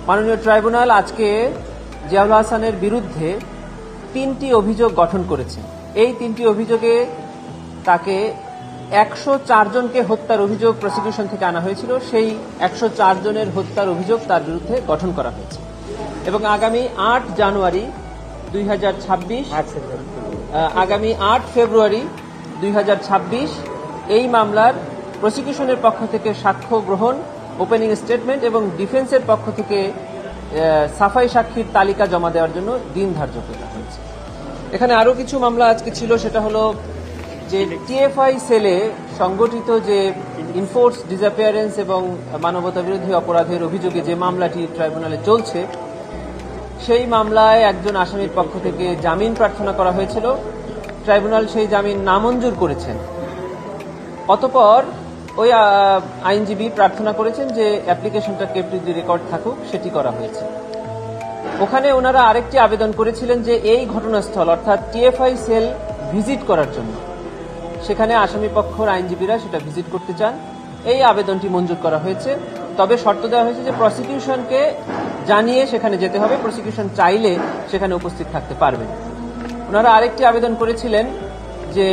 মাননীয় ট্রাইব্যুনাল আজকে জিয়াউল হাসানের বিরুদ্ধে 3টি অভিযোগ গঠন করেছে। এই 3টি অভিযোগে তাকে 104 জনকে হত্যার অভিযোগ প্রসিকিউশন থেকে আনা হয়েছিল। সেই 104 জনের হত্যার অভিযোগ তার বিরুদ্ধে গঠন করা হয়েছে এবং আগামী 8 জানুয়ারি 2026 আগামী 8 ফেব্রুয়ারি 2026 এই মামলার প্রসিকিউশনের পক্ষ থেকে সাক্ষ্য গ্রহণ, ওপেনিং স্টেটমেন্ট এবং ডিফেন্সের পক্ষ থেকে সাফাই সাক্ষীর তালিকা জমা দেওয়ার জন্য দিন ধার্য করা হয়েছে। এখানে আরও কিছু মামলা আজকে ছিল, সেটা হলো যে টিএফআই সেলে সংগঠিত যে ইনফোর্স ডিসঅ্যাপিয়ারেন্স এবং মানবতা বিরোধী অপরাধের অভিযোগে যে মামলাটি ট্রাইব্যুনালে চলছে, সেই মামলায় একজন আসামির পক্ষ থেকে জামিন প্রার্থনা করা হয়েছিল। ট্রাইব্যুনাল সেই জামিন নামঞ্জুর করেছেন। অতঃপর ওই আইনজীবী প্রার্থনা করেছেন যে অ্যাপ্লিকেশনটা কেপ্ট উইথ দি রেকর্ড থাকুক, সেটি করা হয়েছে। ওখানে ওনারা আরেকটি আবেদন করেছিলেন যে এই ঘটনাস্থল অর্থাৎ টিএফআই সেল ভিজিট করার জন্য, সেখানে আসামি পক্ষের আইনজীবীরা সেটা ভিজিট করতে চান। এই আবেদনটি মঞ্জুর করা হয়েছে, তবে শর্ত দেওয়া হয়েছে যে প্রসিকিউশনকে জানিয়ে সেখানে যেতে হবে, প্রসিকিউশন চাইলে সেখানে উপস্থিত থাকতে পারবেন। ওনারা আরেকটি আবেদন করেছিলেন যে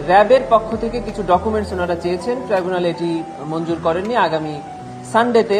র্যাবের পক্ষ থেকে কিছু ডকুমেন্টস ওনারা চেয়েছেন, ট্রাইব্যুনাল এটি মঞ্জুর করেননি। আগামী সানডেতে